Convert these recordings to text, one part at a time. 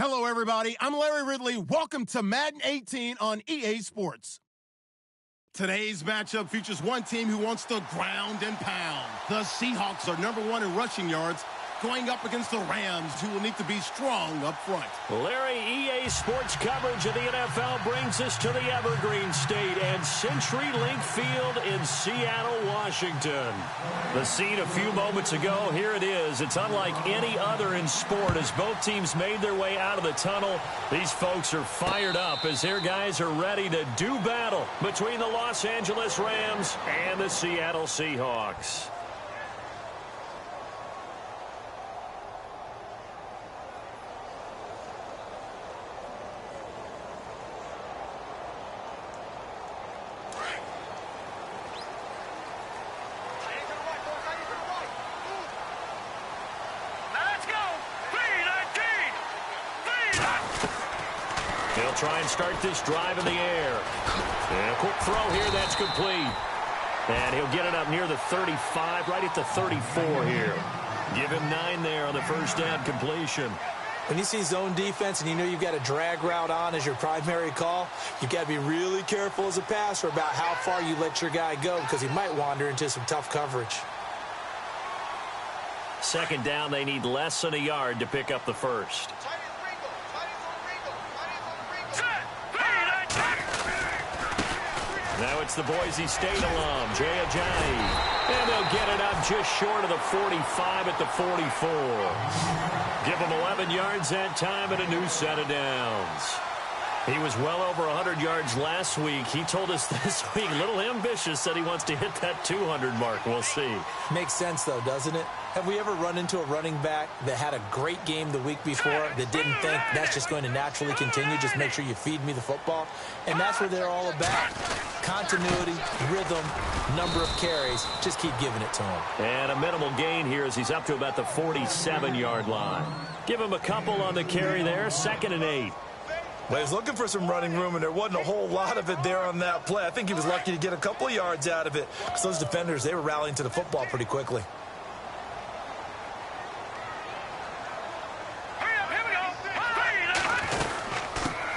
Hello, everybody. I'm Larry Ridley. Welcome to Madden 18 on EA Sports. Today's matchup features one team who wants to ground and pound. The Seahawks are #1 in rushing yards, going up against the Rams, who will need to be strong up front. Larry, EA Sports coverage of the NFL brings us to the Evergreen State and CenturyLink Field in Seattle, Washington. The scene a few moments ago, here it is. It's unlike any other in sport as both teams made their way out of the tunnel. These folks are fired up as their guys are ready to do battle between the Los Angeles Rams and the Seattle Seahawks. He'll try and start this drive in the air. And a quick throw here, that's complete. And he'll get it up near the 35, right at the 34 here. Give him 9 there on the first down completion. When you see zone defense and you know you've got a drag route on as your primary call, you've got to be really careful as a passer about how far you let your guy go because he might wander into some tough coverage. Second down, they need less than a yard to pick up the first. Now it's the Boise State alum, Jay Ajayi. And they'll get it up just short of the 45 at the 44. Give him 11 yards that time and a new set of downs. He was well over 100 yards last week. He told us this week, a little ambitious, that he wants to hit that 200 mark. We'll see. Makes sense, though, doesn't it? Have we ever run into a running back that had a great game the week before that didn't think that's just going to naturally continue? Just make sure you feed me the football. And that's what they're all about. Continuity, rhythm, number of carries. Just keep giving it to him. And a minimal gain here as he's up to about the 47-yard line. Give him a couple on the carry there. 2nd and 8. Well, he was looking for some running room, and there wasn't a whole lot of it there on that play. I think he was lucky to get a couple of yards out of it because those defenders, they were rallying to the football pretty quickly.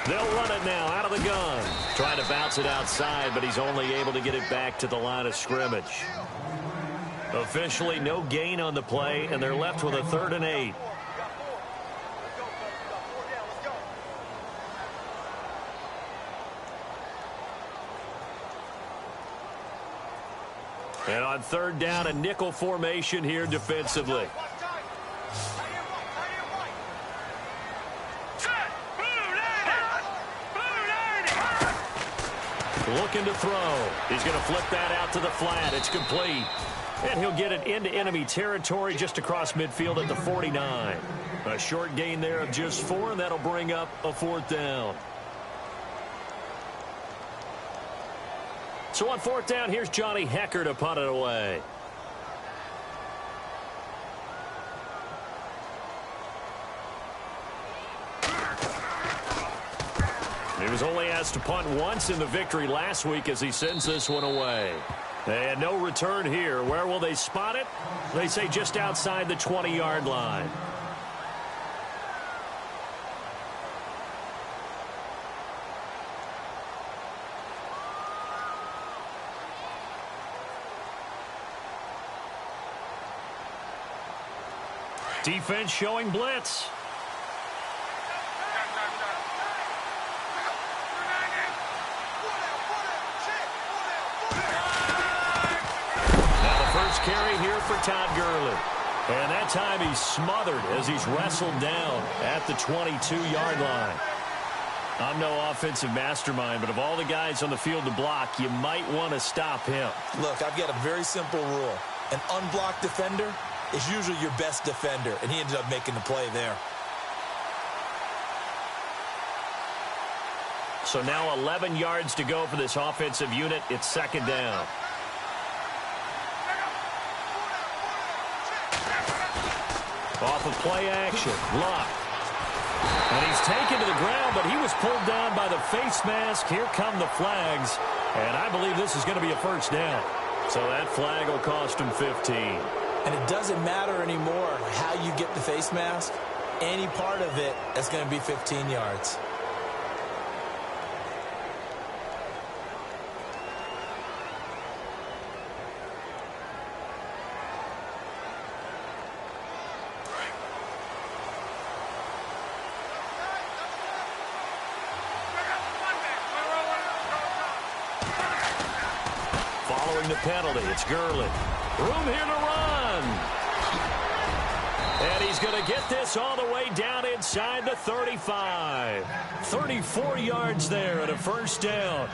They'll run it now out of the gun. Trying to bounce it outside, but he's only able to get it back to the line of scrimmage. Officially, no gain on the play, and they're left with a 3rd and 8. And on 3rd down, a nickel formation here defensively. Looking to throw. He's going to flip that out to the flat. It's complete. And he'll get it into enemy territory just across midfield at the 49. A short gain there of just 4, and that'll bring up a 4th down. So on 4th down, here's Johnny Hecker to punt it away. He was only asked to punt once in the victory last week as he sends this one away. And no return here. Where will they spot it? They say just outside the 20-yard line. Defense showing blitz. Now the first carry here for Todd Gurley. And that time he's smothered as he's wrestled down at the 22-yard line. I'm no offensive mastermind, but of all the guys on the field to block, you might want to stop him. Look, I've got a very simple rule. An unblocked defender is usually your best defender, and he ended up making the play there. So now 11 yards to go for this offensive unit. It's 2nd down. Off of play action. Luck. And he's taken to the ground, but he was pulled down by the face mask. Here come the flags. And I believe this is going to be a 1st down. So that flag will cost him 15. And it doesn't matter anymore how you get the face mask. any part of it that's going to be 15 yards. Following the penalty, it's Gurley. Room here to run. And he's going to get this all the way down inside the 35. 34 yards there and a first down.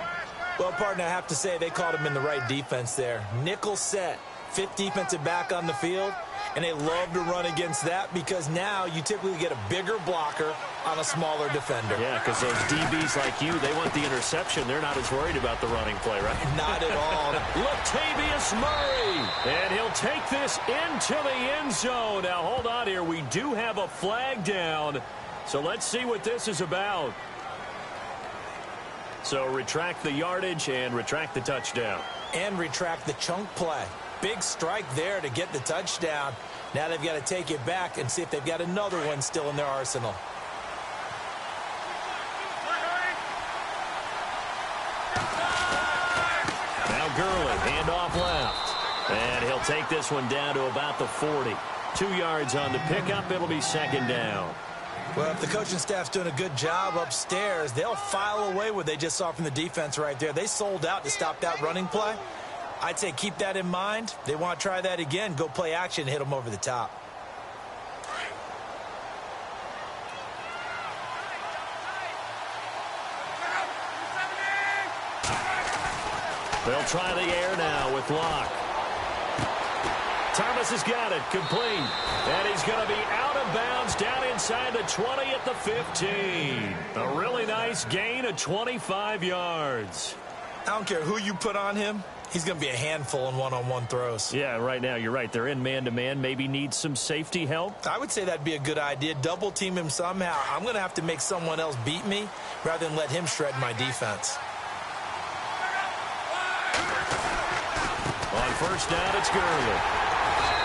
Well, partner, I have to say they called him in the right defense there. Nickel set, fifth defensive back on the field, and they love to run against that because now you typically get a bigger blocker on a smaller defender. Yeah, because those DBs like you, they want the interception. They're not as worried about the running play, right? Not at all. Latavius Murray, and he'll take this into the end zone. Now, hold on here. We do have a flag down, so let's see what this is about. So retract the yardage and retract the touchdown. And retract the chunk play. Big strike there to get the touchdown. Now they've got to take it back and see if they've got another one still in their arsenal. Now Gurley, handoff left. And he'll take this one down to about the 40. 2 yards on the pickup. It'll be second down. Well, if the coaching staff's doing a good job upstairs, they'll file away what they just saw from the defense right there. They sold out to stop that running play. I'd say keep that in mind. They want to try that again. Go play action, hit them over the top. They'll try the air now with Locke. Thomas has got it, complete. And he's going to be out of bounds down inside the 20 at the 15. A really nice gain of 25 yards. I don't care who you put on him. He's going to be a handful in one-on-one throws. Yeah, right now, you're right. They're in man-to-man. Maybe needs some safety help. I would say that'd be a good idea. Double team him somehow. I'm going to have to make someone else beat me rather than let him shred my defense. On first down, it's Gurley.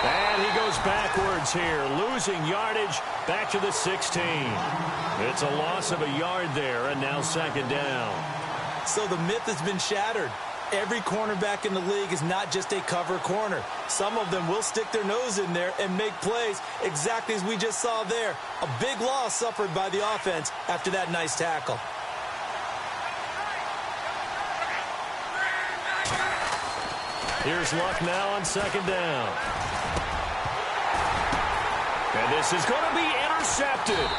And he goes backwards here, losing yardage back to the 16. It's a loss of a yard there, and now second down. So the myth has been shattered. Every cornerback in the league is not just a cover corner. Some of them will stick their nose in there and make plays exactly as we just saw there. A big loss suffered by the offense after that nice tackle. Here's Luck now on second down. And this is going to be intercepted.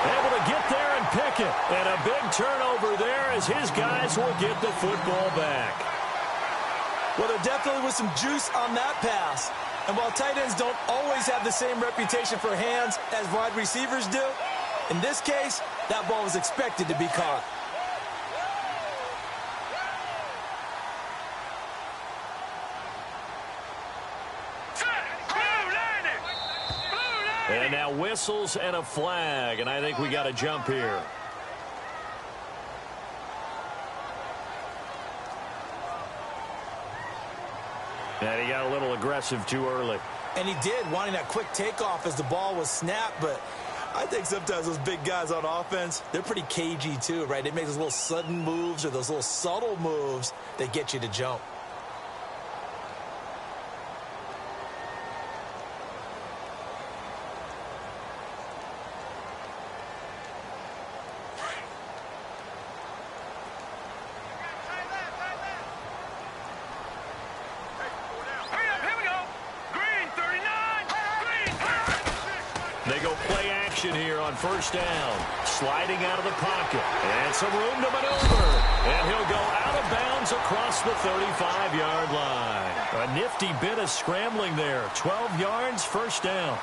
Able to get there and pick it. And a big turnover there as his guys will get the football back. Well, there definitely was some juice on that pass. And while tight ends don't always have the same reputation for hands as wide receivers do, in this case, that ball was expected to be caught. And now whistles and a flag, and I think we got a jump here. And he got a little aggressive too early. And he did, wanting that quick takeoff as the ball was snapped, but I think sometimes those big guys on offense, they're pretty cagey too, right? They make those little sudden moves or those little subtle moves that get you to jump. First down, sliding out of the pocket, and some room to maneuver, and he'll go out of bounds across the 35-yard line. A nifty bit of scrambling there, 12 yards, first down.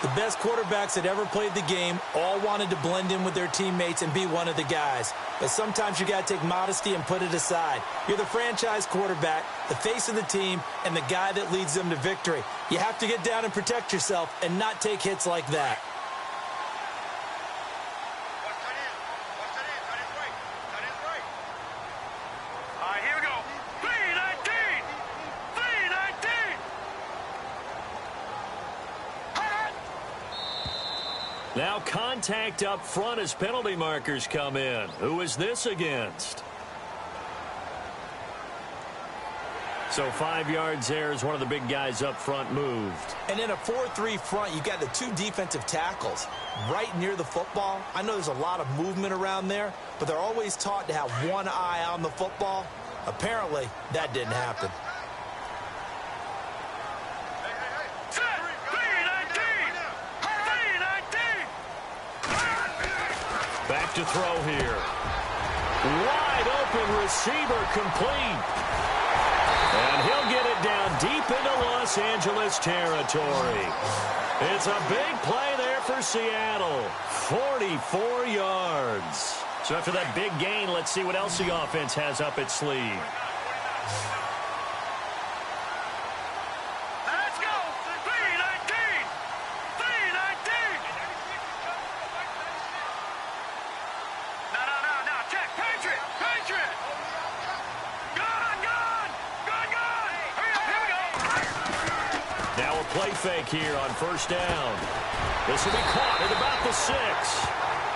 The best quarterbacks that ever played the game all wanted to blend in with their teammates and be one of the guys. But sometimes you got to take modesty and put it aside. You're the franchise quarterback, the face of the team, and the guy that leads them to victory. You have to get down and protect yourself and not take hits like that. Now contact up front as penalty markers come in. Who is this against? So 5 yards there as one of the big guys up front moved. And in a 4-3 front, you got the 2 defensive tackles right near the football. I know there's a lot of movement around there, but they're always taught to have one eye on the football. Apparently, that didn't happen. Back to throw here. Wide open receiver complete. And he'll get it down deep into Los Angeles territory. It's a big play there for Seattle. 44 yards. So after that big gain, let's see what else the offense has up its sleeve. Let's go. 319. 319. No. Check. Patriot. Now a play fake here on first down. This will be caught at about the 6.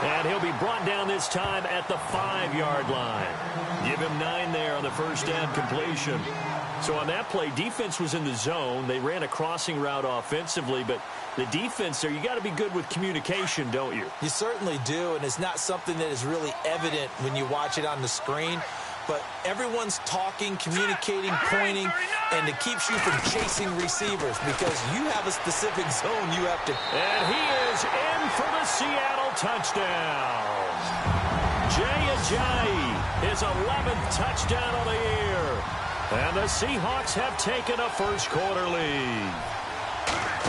And he'll be brought down this time at the 5-yard line. Give him 9 there on the first down completion. So on that play, defense was in the zone. They ran a crossing route offensively, but the defense there, you got to be good with communication, don't you? You certainly do, and it's not something that is really evident when you watch it on the screen. But everyone's talking, communicating, pointing, and it keeps you from chasing receivers because you have a specific zone you have to. And he is in for the Seattle touchdown. Jay Ajayi, his 11th touchdown of the year. And the Seahawks have taken a first-quarter lead.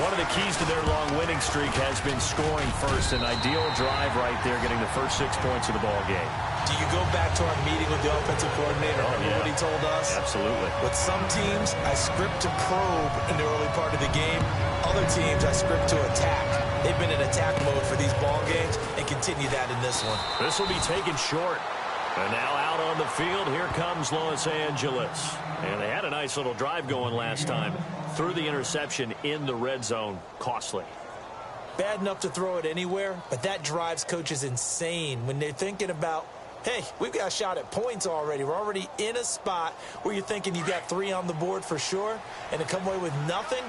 One of the keys to their long winning streak has been scoring first. An ideal drive right there, getting the first 6 points of the ball game. Do you go back to our meeting with the offensive coordinator? Remember what he told us? Absolutely. With some teams, I script to probe in the early part of the game. Other teams, I script to attack. They've been in attack mode for these ball games and continue that in this one. This will be taken short. And now out on the field, here comes Los Angeles. And they had a nice little drive going last time. Threw the interception in the red zone. Costly. Bad enough to throw it anywhere, but that drives coaches insane when they're thinking about, hey, we've got a shot at points already. We're already in a spot where you're thinking you've got 3 on the board for sure, and to come away with nothing,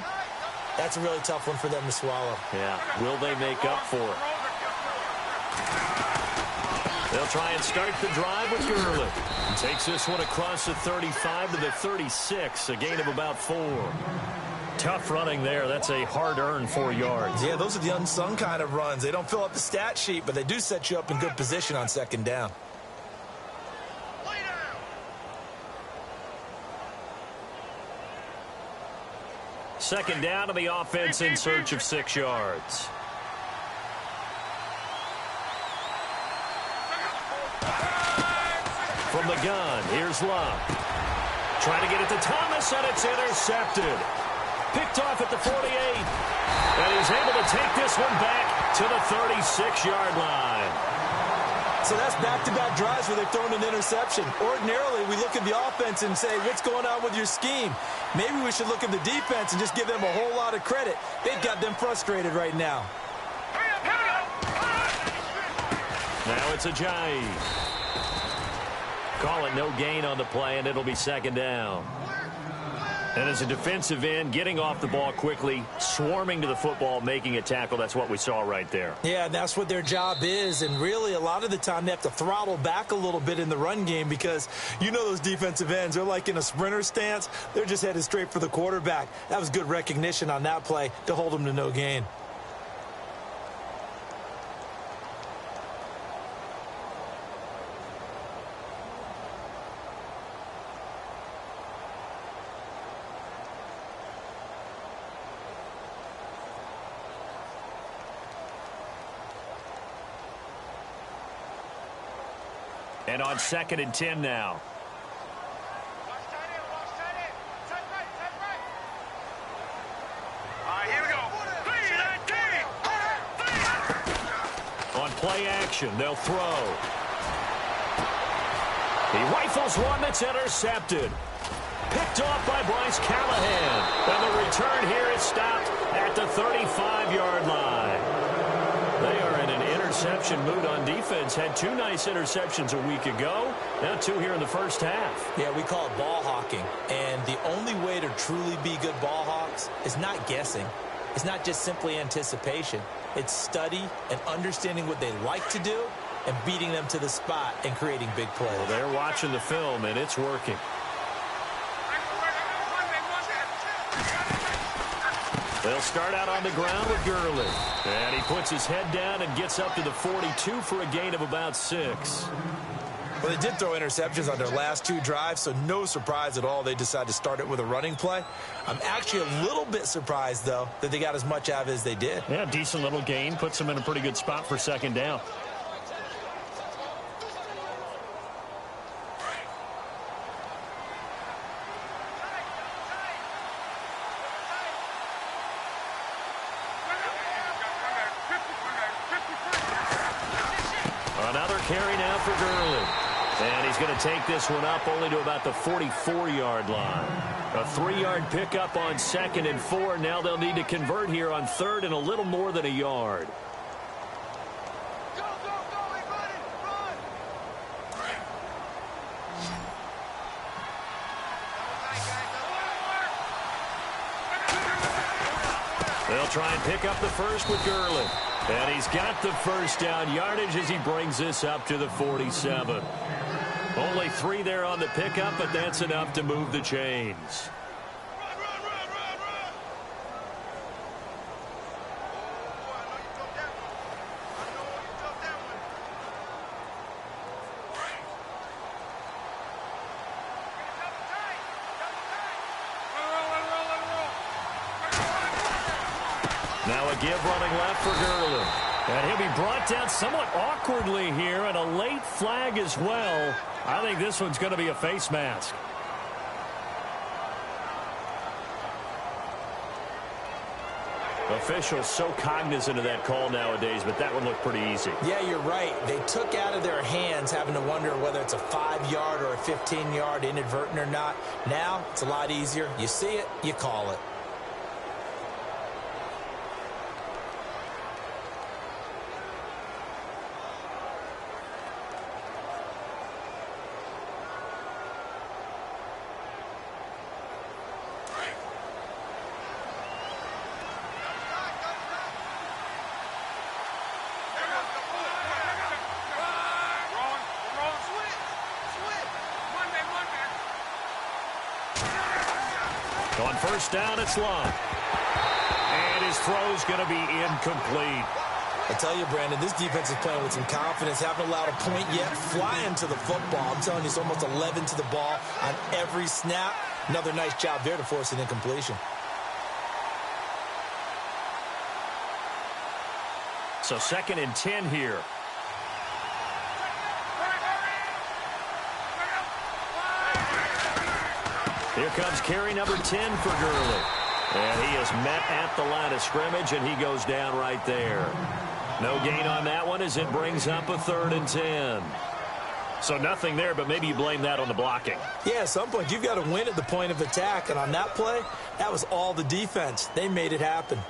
that's a really tough one for them to swallow. Yeah, will they make up for it? They'll try and start the drive with Gurley. Takes this one across the 35 to the 36, a gain of about 4. Tough running there. That's a hard-earned 4 yards. Yeah, those are the unsung kind of runs. They don't fill up the stat sheet, but they do set you up in good position on second down. Second down to the offense in search of 6 yards. From the gun, here's Love. Trying to get it to Thomas, and it's intercepted. Picked off at the 48. And he's able to take this one back to the 36-yard line. So that's back-to-back drives where they've thrown an interception. Ordinarily, we look at the offense and say, what's going on with your scheme? Maybe we should look at the defense and just give them a whole lot of credit. They've got them frustrated right now. Now it's Ajayi. Call it no gain on the play, and it'll be second down. And as a defensive end, getting off the ball quickly, swarming to the football, making a tackle, that's what we saw right there. Yeah, that's what their job is, and really a lot of the time they have to throttle back a little bit in the run game because you know those defensive ends, they're like in a sprinter stance. They're just headed straight for the quarterback. That was good recognition on that play to hold them to no gain. And on 2nd and 10 now. Here we go. On play action, they'll throw. He rifles one that's intercepted. Picked off by Bryce Callahan. And the return here is stopped at the 35-yard line. They are interception mood on defense. Had 2 nice interceptions a week ago. Now 2 here in the first half. Yeah, we call it ball hawking. And the only way to truly be good ball hawks is not guessing. It's not just simply anticipation. It's study and understanding what they like to do and beating them to the spot and creating big plays. Well, they're watching the film, and it's working. They'll start out on the ground with Gurley. And he puts his head down and gets up to the 42 for a gain of about 6. Well, they did throw interceptions on their last 2 drives, so no surprise at all they decided to start it with a running play. I'm actually a little bit surprised, though, that they got as much out of it as they did. Yeah, decent little gain. Puts them in a pretty good spot for second down. Another carry now for Gurley. And he's going to take this one up only to about the 44-yard line. A 3-yard pickup on 2nd and 4. Now they'll need to convert here on 3rd and a little more than a yard. Go, everybody, run! They'll try and pick up the first with Gurley. And he's got the first down yardage as he brings this up to the 47. Only 3 there on the pickup, but that's enough to move the chains. Now a give running left for Gurley. And he'll be brought down somewhat awkwardly here, and a late flag as well. I think this one's going to be a face mask. Officials so cognizant of that call nowadays, but that one looked pretty easy. Yeah, you're right. They took out of their hands having to wonder whether it's a 5-yard or a 15-yard inadvertent or not. Now it's a lot easier. You see it, you call it. On first down, it's long. And his throw's going to be incomplete. I tell you, Brandon, this defense is playing with some confidence. Haven't allowed a point yet. Flying to the football. I'm telling you, it's almost 11 to the ball on every snap. Another nice job there to force an incompletion. So 2nd and 10 here. Here comes carry number 10 for Gurley. And he is met at the line of scrimmage, and he goes down right there. No gain on that one as it brings up a 3rd and 10. So nothing there, but maybe you blame that on the blocking. Yeah, at some point you've got to win at the point of attack. And on that play, that was all the defense. They made it happen.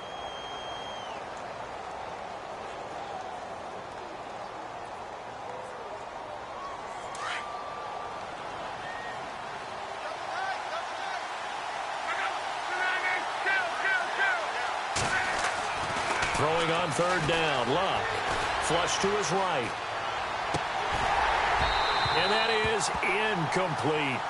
Throwing on 3rd down. Luck. Flush to his right. And that is incomplete.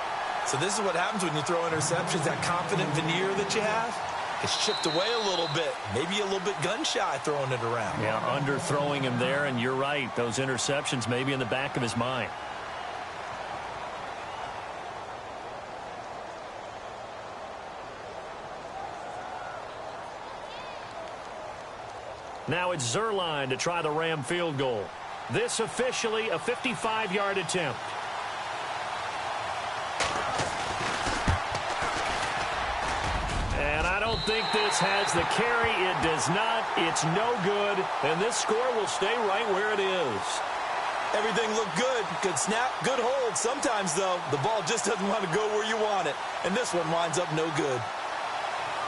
So this is what happens when you throw interceptions. That confident veneer that you have, it's chipped away a little bit. Maybe a little bit gun-shy throwing it around. Yeah, underthrowing him there, and you're right. Those interceptions may be in the back of his mind. Now it's Zerline to try the Ram field goal. This officially a 55-yard attempt. And I don't think this has the carry. It does not. It's no good. And this score will stay right where it is. Everything looked good. Good snap, good hold. Sometimes, though, the ball just doesn't want to go where you want it. And this one winds up no good.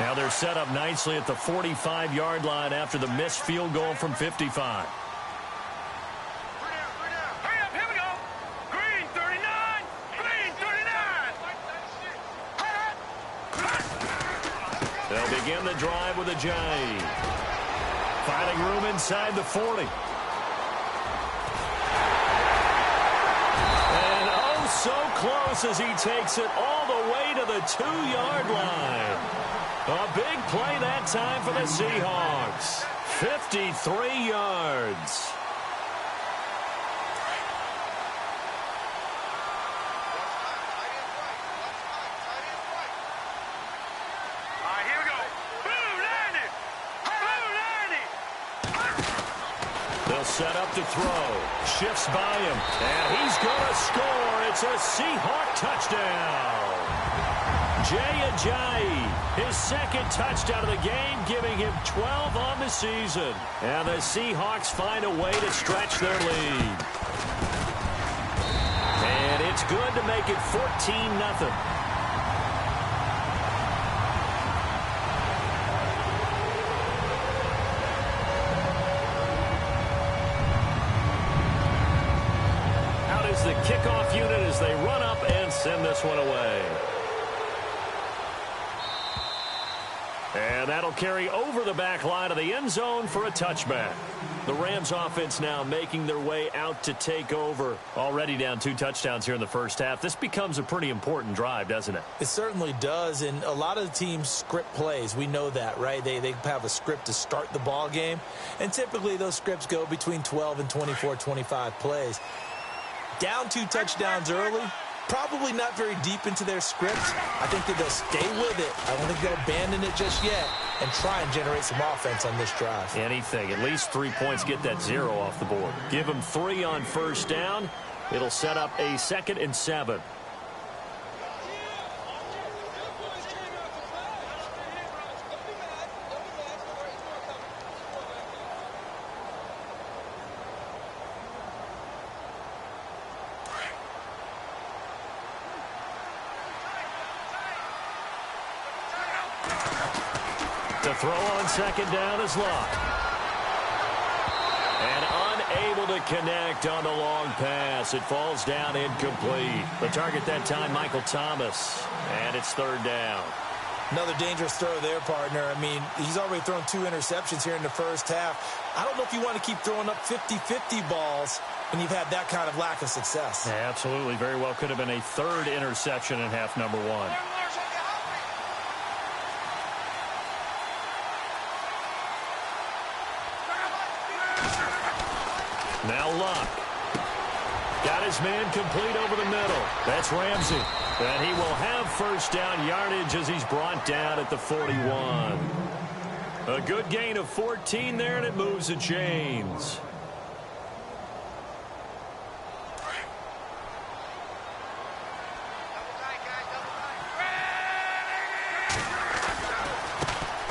Now they're set up nicely at the 45-yard line after the missed field goal from 55. begin the drive with a J. Finding room inside the 40. And oh, so close as he takes it all the way to the 2-yard line. A big play that time for the Seahawks. 53 yards. They'll set up to throw. Shifts by him. And he's going to score. It's a Seahawk touchdown. Jay Ajayi, his second touchdown of the game, giving him 12 on the season. And the Seahawks find a way to stretch their lead. And it's good to make it 14-0. The kickoff unit as they run up and send this one away. And that'll carry over the back line of the end zone for a touchback. The Rams offense now making their way out to take over. Already down 2 touchdowns here in the first half. This becomes a pretty important drive, doesn't it? It certainly does, and a lot of the teams script plays. We know that, right? They have a script to start the ball game, and typically those scripts go between 12 and 24, 25 plays. Down 2 touchdowns early, probably not very deep into their script. I think that they'll stay with it. I don't think they'll abandon it just yet and try and generate some offense on this drive. Anything. At least 3 points, get that 0 off the board. Give them 3 on first down. It'll set up a 2nd and 7. The throw on second down is Locke. And unable to connect on the long pass. It falls down incomplete. The target that time, Michael Thomas. And it's 3rd down. Another dangerous throw there, partner. I mean, he's already thrown 2 interceptions here in the first half. I don't know if you want to keep throwing up 50-50 balls when you've had that kind of lack of success. Yeah, absolutely. Very well could have been a 3rd interception in half number 1. Now Locke. Got his man complete over the middle. That's Ramsey. And he will have first down yardage as he's brought down at the 41. A good gain of 14 there, and it moves the chains.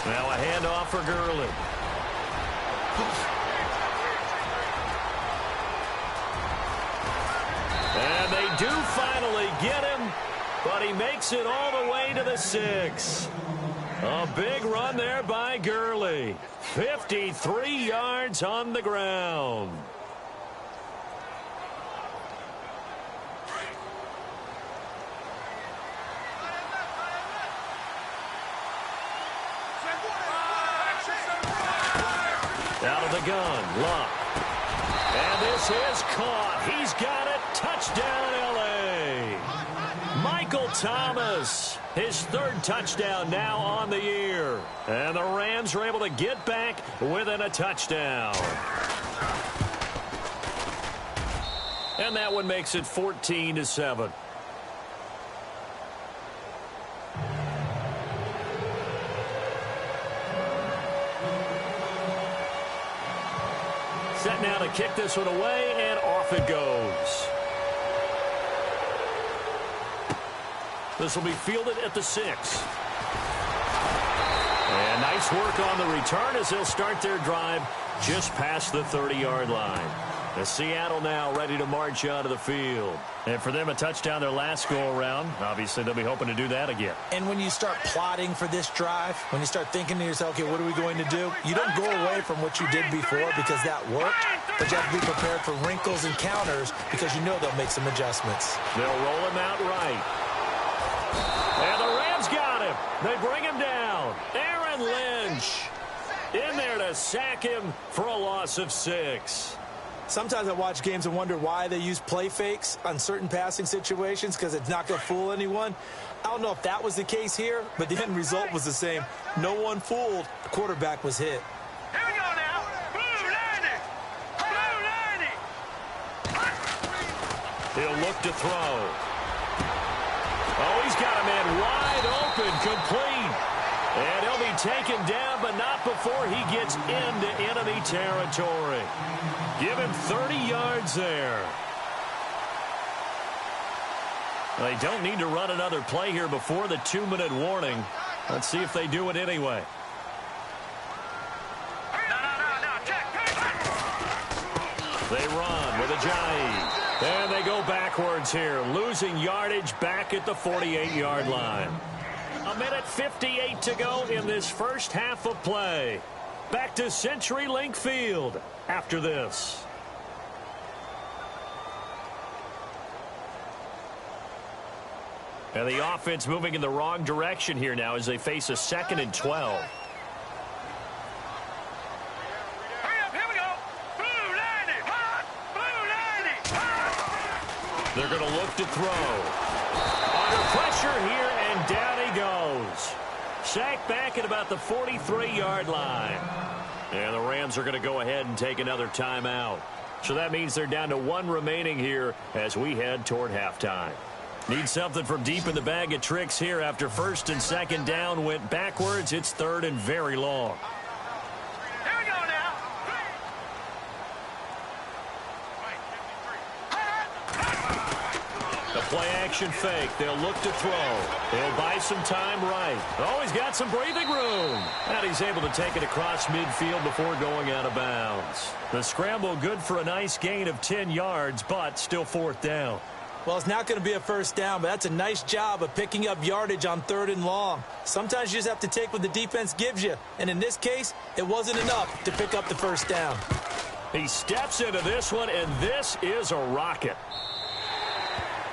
Now a handoff for Gurley. And they do finally get him, but he makes it all the way to the 6. A big run there by Gurley. 53 yards on the ground. Out of the gun, Locke. And this is caught. He's got it. Touchdown, L.A. Michael Thomas, his 3rd touchdown now on the year. And the Rams are able to get back within a touchdown. And that one makes it 14-7. Set now to kick this one away, and off it goes. This will be fielded at the 6. And nice work on the return as they'll start their drive just past the 30-yard line. The Seattle now ready to march out of the field. And for them, a touchdown their last go-around. Obviously, they'll be hoping to do that again. And when you start plotting for this drive, when you start thinking to yourself, okay, what are we going to do? You don't go away from what you did before because that worked, but you have to be prepared for wrinkles and counters because you know they'll make some adjustments. They'll roll him out right. And the Rams got him. They bring him down. Aaron Whoosh. In there to sack him for a loss of 6. Sometimes I watch games and wonder why they use play fakes on certain passing situations because it's not going to fool anyone. I don't know if that was the case here, but the end result was the same. No one fooled. The quarterback was hit. Here we go now. Blue 90. Blue 90. He'll look to throw. Oh, he's got a man wide open, complete. And he'll be taken down, but not before he gets into enemy territory. Give him 30 yards there. They don't need to run another play here before the 2-minute warning. Let's see if they do it anyway. They run with Ajayi. And they go backwards here, losing yardage back at the 48-yard line. 1:58 to go in this first half of play. Back to CenturyLink Field after this. And the offense moving in the wrong direction here now as they face a 2nd and 12. They're going to look to throw. Under pressure here, and down he goes. Sacked back at about the 43-yard line. And the Rams are going to go ahead and take another timeout. So that means they're down to 1 remaining here as we head toward halftime. Need something from deep in the bag of tricks here after 1st and 2nd down went backwards. It's 3rd and very long. Here we go now. The play-action fake. They'll look to throw. They'll buy some time right. Oh, he's got some breathing room. And he's able to take it across midfield before going out of bounds. The scramble good for a nice gain of 10 yards, but still 4th down. Well, it's not going to be a first down, but that's a nice job of picking up yardage on 3rd and long. Sometimes you just have to take what the defense gives you. And in this case, it wasn't enough to pick up the first down. He steps into this one, and this is a rocket.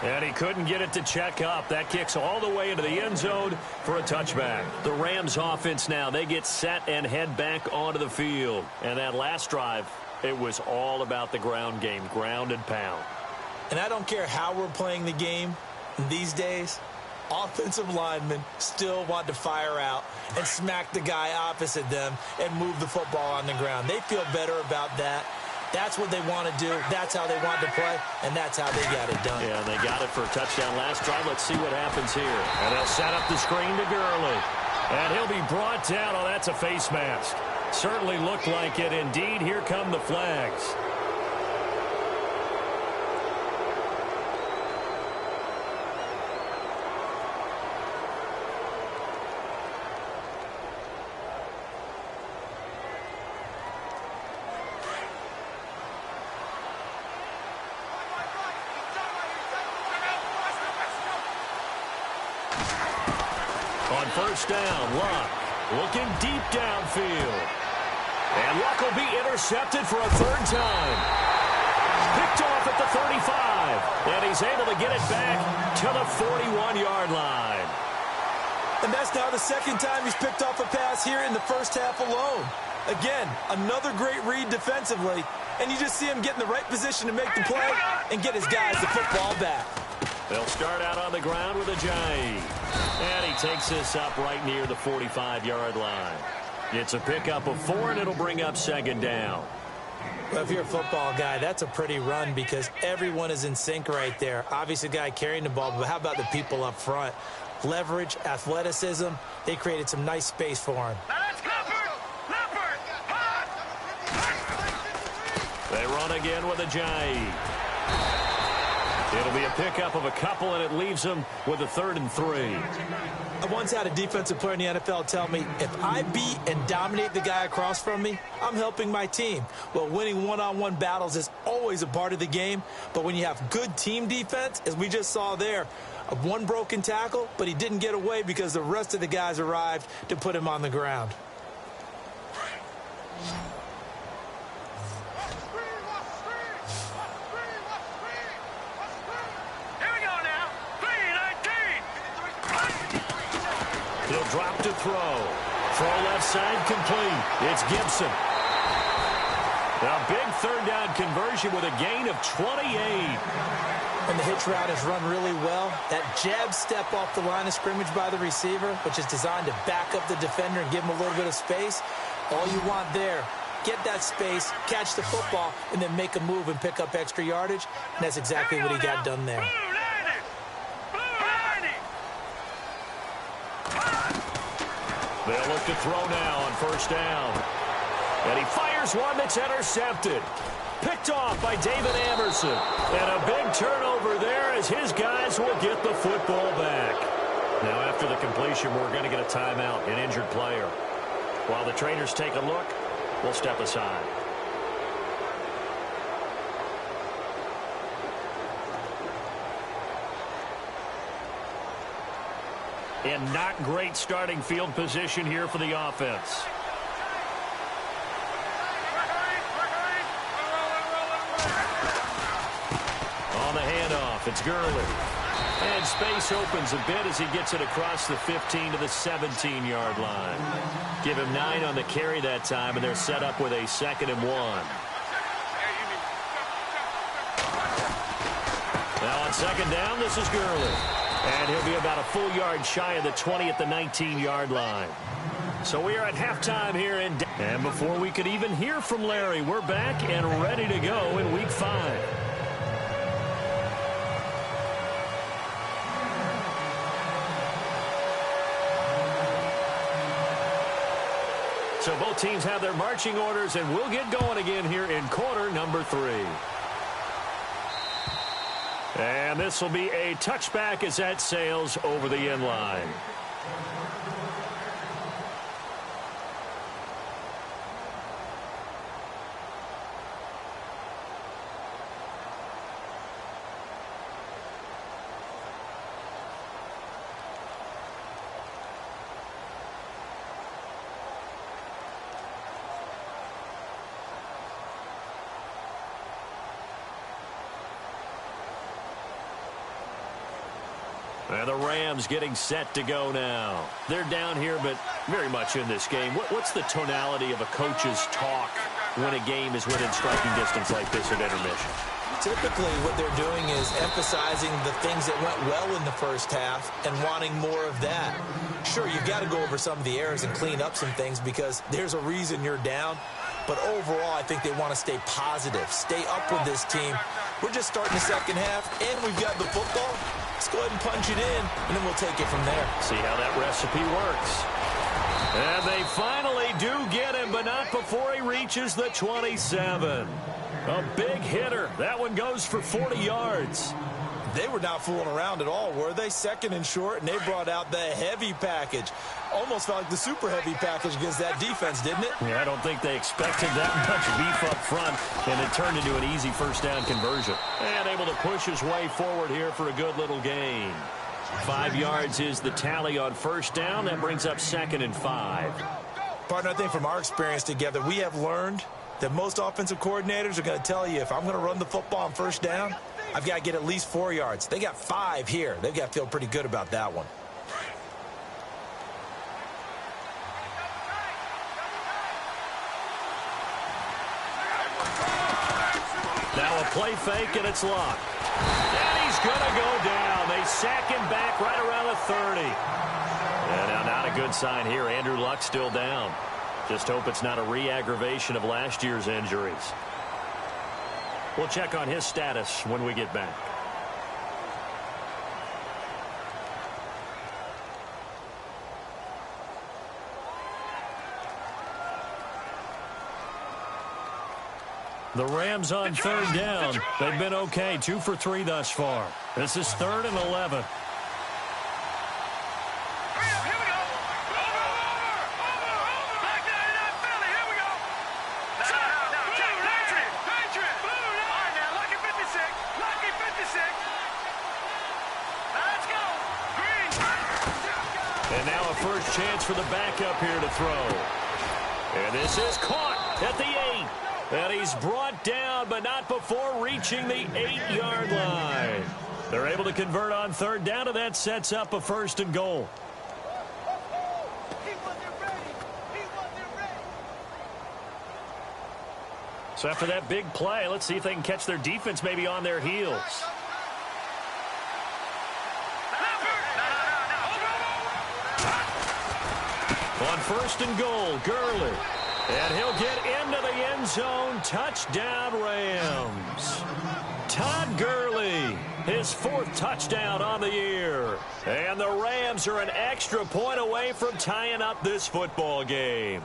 And he couldn't get it to check up. That kicks all the way into the end zone for a touchback. The Rams offense now, they get set and head back onto the field. And that last drive, it was all about the ground game, ground and pound. And I don't care how we're playing the game these days, offensive linemen still want to fire out and smack the guy opposite them and move the football on the ground. They feel better about that. That's what they want to do. That's how they want to play, and that's how they got it done. Yeah, they got it for a touchdown last drive. Let's see what happens here. And they'll set up the screen to Gurley. And he'll be brought down. Oh, that's a face mask. Certainly looked like it. Indeed, here come the flags. On 1st down, Luck looking deep downfield. And Luck will be intercepted for a 3rd time. Picked off at the 35. And he's able to get it back to the 41-yard line. And that's now the 2nd time he's picked off a pass here in the first half alone. Again, another great read defensively. And you just see him get in the right position to make the play and get his guys the football back. They'll start out on the ground with Ajayi. And he takes this up right near the 45-yard line. It's a pickup of 4, and it'll bring up 2nd down. Well, if you're a football guy, that's a pretty run because everyone is in sync right there. Obviously, the guy carrying the ball, but how about the people up front? Leverage, athleticism, they created some nice space for him. They run again with Ajayi. It'll be a pickup of a couple, and it leaves them with a 3rd and 3. I once had a defensive player in the NFL tell me, if I beat and dominate the guy across from me, I'm helping my team. Well, winning one-on-one battles is always a part of the game, but when you have good team defense, as we just saw there, one broken tackle, but he didn't get away because the rest of the guys arrived to put him on the ground. He'll drop to throw. Throw left side complete. It's Gibson. A big third down conversion with a gain of 28. And the hitch route is run really well. That jab step off the line of scrimmage by the receiver, which is designed to back up the defender and give him a little bit of space. All you want there, get that space, catch the football, and then make a move and pick up extra yardage. And that's exactly what he got done there. They'll look to throw now on first down. And he fires one that's intercepted. Picked off by David Amerson. And a big turnover there as his guys will get the football back. Now after the completion, we're going to get a timeout, an injured player. While the trainers take a look, we'll step aside. And not great starting field position here for the offense. On the handoff, it's Gurley. And space opens a bit as he gets it across the 15 to the 17-yard line. Give him 9 on the carry that time, and they're set up with a 2nd and 1. Now on 2nd down, this is Gurley. And he'll be about a full yard shy of the 20 at the 19-yard line. So we are at halftime here and before we could even hear from Larry, we're back and ready to go in Week 5. So both teams have their marching orders, and we'll get going again here in quarter number 3. And this will be a touchback as that sails over the end line. And the Rams getting set to go now. They're down here, but very much in this game. What's the tonality of a coach's talk when a game is within striking distance like this at intermission? Typically, what they're doing is emphasizing the things that went well in the first half and wanting more of that. Sure, you've got to go over some of the errors and clean up some things because there's a reason you're down. But overall, I think they want to stay positive, stay up with this team. We're just starting the second half, and we've got the football. Let's go ahead and punch it in, and then we'll take it from there. See how that recipe works. And they finally do get him, but not before he reaches the 27. A big hitter. That one goes for 40 yards. They were not fooling around at all, were they? 2nd and short, and they brought out the heavy package. Almost felt like the super heavy package against that defense, didn't it? Yeah, I don't think they expected that much beef up front, and it turned into an easy first down conversion. And able to push his way forward here for a good little gain. 5 yards is the tally on first down. That brings up 2nd and 5. Partner, I think from our experience together, we have learned that most offensive coordinators are going to tell you, if I'm going to run the football on first down, I've got to get at least 4 yards. They got 5 here. They've got to feel pretty good about that one. Now a play fake, and it's locked. And he's going to go down. They sack him back right around the 30. And now not a good sign here. Andrew Luck still down. Just hope it's not a re-aggravation of last year's injuries. We'll check on his status when we get back. The Rams on 3rd down. They've been okay, 2 for 3 thus far. This is 3rd and 11. And now a first chance for the backup here to throw. And this is caught at the 8. And he's brought down, but not before reaching the 8-yard line. They're able to convert on 3rd down, and that sets up a 1st and goal. So after that big play, let's see if they can catch their defense maybe on their heels. On first and goal, Gurley. And he'll get into the end zone. Touchdown, Rams. Todd Gurley, his 4th touchdown on the year. And the Rams are an extra point away from tying up this football game.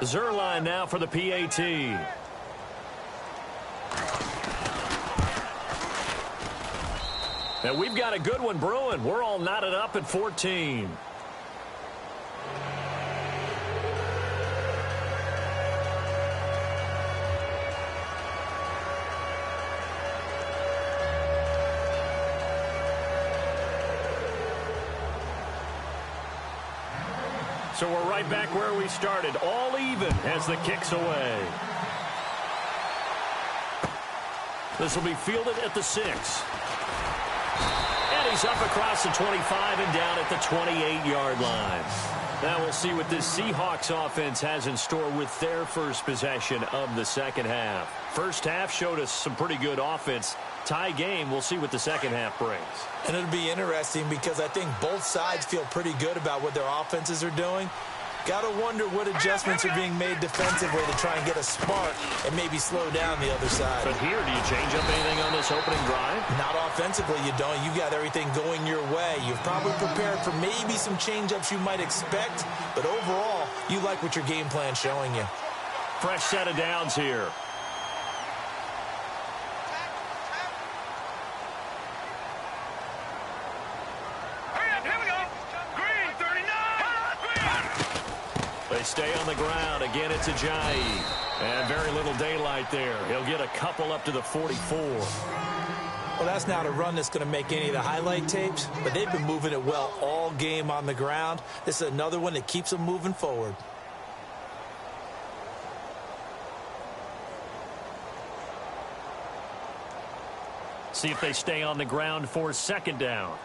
Zerline now for the PAT. And we've got a good one brewing. We're all knotted up at 14. So we're right back where we started, all even as the kick's away. This will be fielded at the 6. And he's up across the 25 and down at the 28-yard line. Now we'll see what this Seahawks offense has in store with their first possession of the second half. First half showed us some pretty good offense. Tie game, we'll see what the second half brings. And it'll be interesting because I think both sides feel pretty good about what their offenses are doing. Got to wonder what adjustments are being made defensively to try and get a spark and maybe slow down the other side. But here, do you change up anything on this opening drive? Not offensively, you don't. You got everything going your way. You've probably prepared for maybe some change-ups you might expect, but overall, you like what your game plan's showing you. Fresh set of downs here. They stay on the ground. Again, it's Ajayi. And very little daylight there. He'll get a couple up to the 44. Well, that's not a run that's going to make any of the highlight tapes, but they've been moving it well all game on the ground. This is another one that keeps them moving forward. See if they stay on the ground for second down.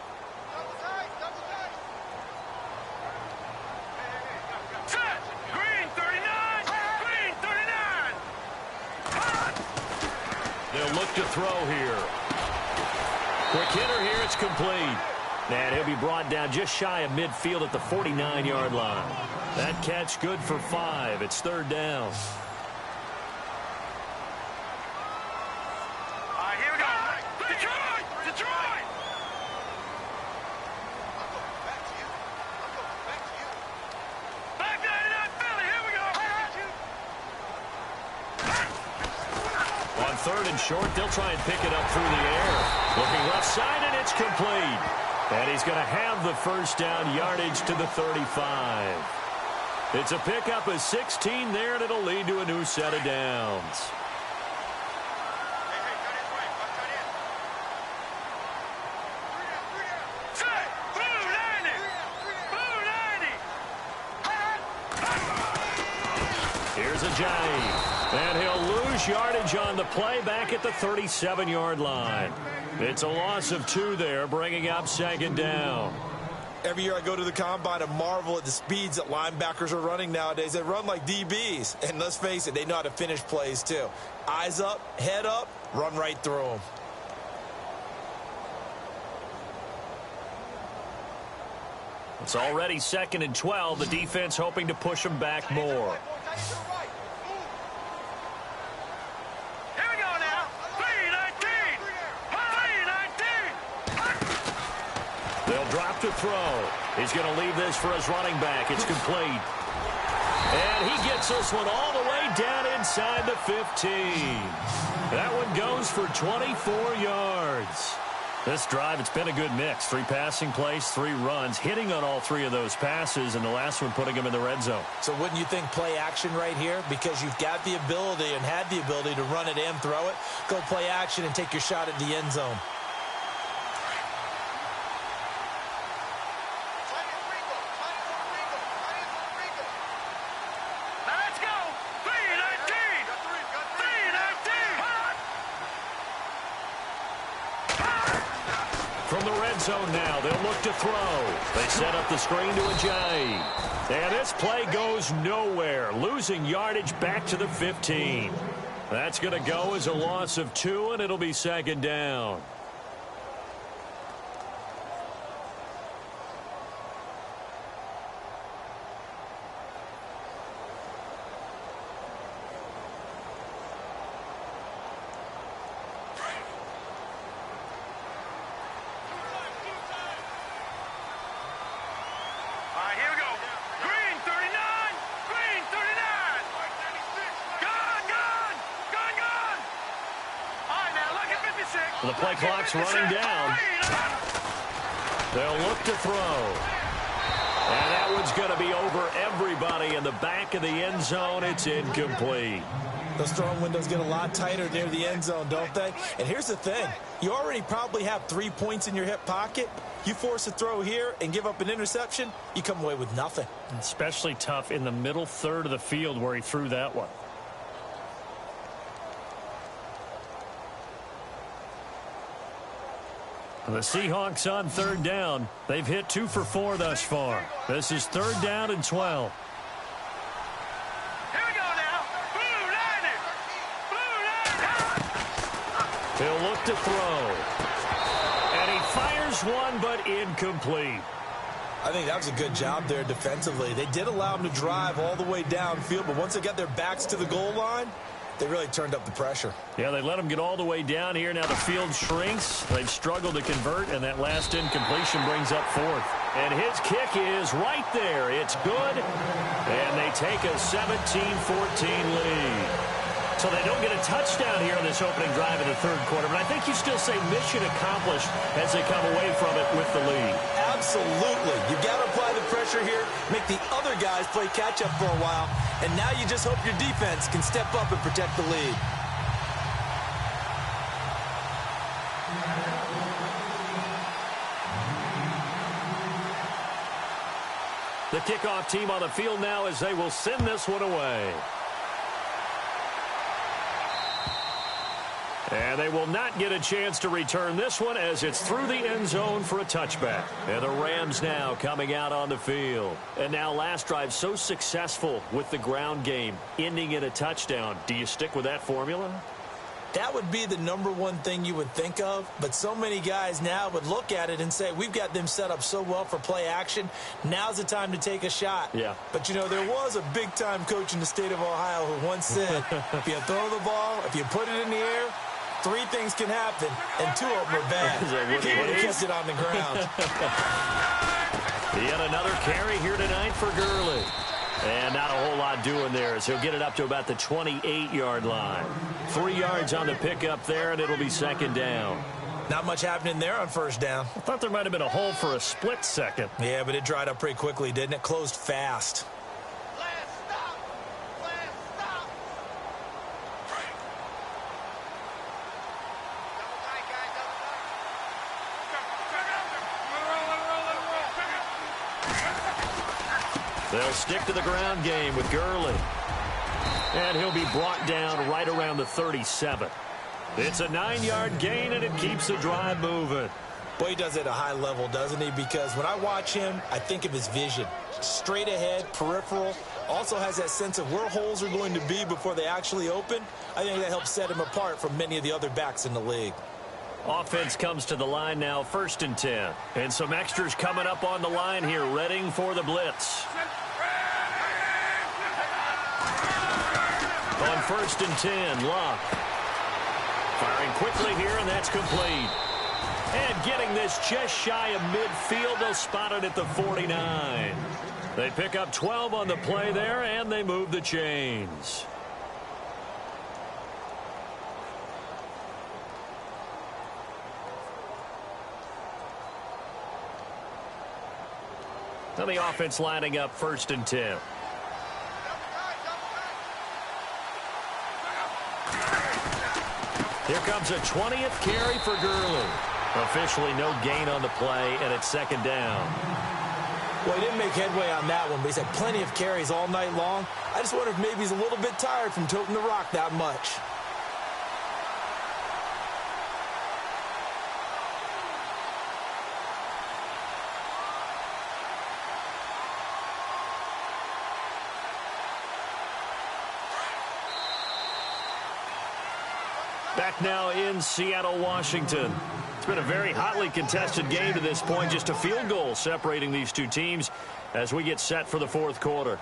They'll look to throw here. Quick hitter here, it's complete. And he'll be brought down just shy of midfield at the 49-yard line. That catch good for 5. It's third down. All right, here we go. Detroit! Detroit! Back 99 Philly, here we go. On third and short, they'll try and pick it up through the air. Looking left side, and it's complete. And he's going to have the first down, yardage to the 35. It's a pickup of 16 there, and it'll lead to a new set of downs. Here's Ajayi. And he'll lose yardage on the play back at the 37-yard line. It's a loss of 2 there, bringing up second down. Every year I go to the combine and marvel at the speeds that linebackers are running nowadays. They run like DBs. And let's face it, they know how to finish plays too. Eyes up, head up, run right through them. It's already second and 12. The defense hoping to push them back more. Drop to throw. He's going to leave this for his running back. It's complete. And he gets this one all the way down inside the 15. That one goes for 24 yards. This drive, it's been a good mix. 3 passing plays, 3 runs, hitting on all 3 of those passes, and the last one putting him in the red zone. So wouldn't you think play action right here? Because you've got the ability and had the ability to run it and throw it. Go play action and take your shot at the end zone. From the red zone now, they'll look to throw. They set up the screen to Ajayi. And this this play goes nowhere, losing yardage back to the 15. That's going to go as a loss of 2, and it'll be second down. The play clock's running down. They'll look to throw. And that one's going to be over everybody in the back of the end zone. It's incomplete. Those throwing windows get a lot tighter near the end zone, don't they? And here's the thing. You already probably have 3 points in your hip pocket. You force a throw here and give up an interception, you come away with nothing. Especially tough in the middle third of the field where he threw that one. The Seahawks on third down. They've hit 2 for 4 thus far. This is third down and 12. Here we go now. Blue line. He'll look to throw. And he fires one, but incomplete. I think that was a good job there defensively. They did allow him to drive all the way downfield, but once they got their backs to the goal line, they really turned up the pressure. Yeah, they let him get all the way down here. Now the field shrinks. They've struggled to convert, and that last incompletion brings up 4th. And his kick is right there. It's good, and they take a 17-14 lead. So they don't get a touchdown here in this opening drive in the third quarter, but I think you still say mission accomplished as they come away from it with the lead. Absolutely. You got to apply the pressure here, make the other guys play catch-up for a while, and now you just hope your defense can step up and protect the lead. The kickoff team on the field now as they will send this one away. And they will not get a chance to return this one as it's through the end zone for a touchback. And the Rams now coming out on the field. And now last drive so successful with the ground game, ending in a touchdown. Do you stick with that formula? That would be the #1 thing you would think of, but so many guys now would look at it and say, we've got them set up so well for play action. Now's the time to take a shot. Yeah. But, you know, there was a big-time coach in the state of Ohio who once said, if you throw the ball, if you put it in the air, 3 things can happen, and 2 of them are bad. He would have kept it on the ground. Yet another carry here tonight for Gurley. And not a whole lot doing there as he'll get it up to about the 28-yard line. 3 yards on the pickup there, and it'll be second down. Not much happening there on first down. I thought there might have been a hole for a split second. Yeah, but it dried up pretty quickly, didn't it? Closed fast. They'll stick to the ground game with Gurley. And he'll be brought down right around the 37. It's a 9-yard gain, and it keeps the drive moving. Boy, he does it at a high level, doesn't he? Because when I watch him, I think of his vision. Straight ahead, peripheral. Also has that sense of where holes are going to be before they actually open. I think that helps set him apart from many of the other backs in the league. Offense comes to the line now, 1st and 10. And some extras coming up on the line here, readying for the blitz. On 1st and 10, Locke. Firing quickly here, and that's complete. And getting this just shy of midfield, they'll spot it at the 49. They pick up 12 on the play there, and they move the chains. Now the offense lining up 1st and 10. Here comes a 20th carry for Gurley. Officially no gain on the play, and it's second down. Well, he didn't make headway on that one, but he's had plenty of carries all night long. I just wonder if maybe he's a little bit tired from toting the rock that much. Back now in Seattle, Washington. It's been a very hotly contested game to this point. Just a field goal separating these two teams as we get set for the fourth quarter.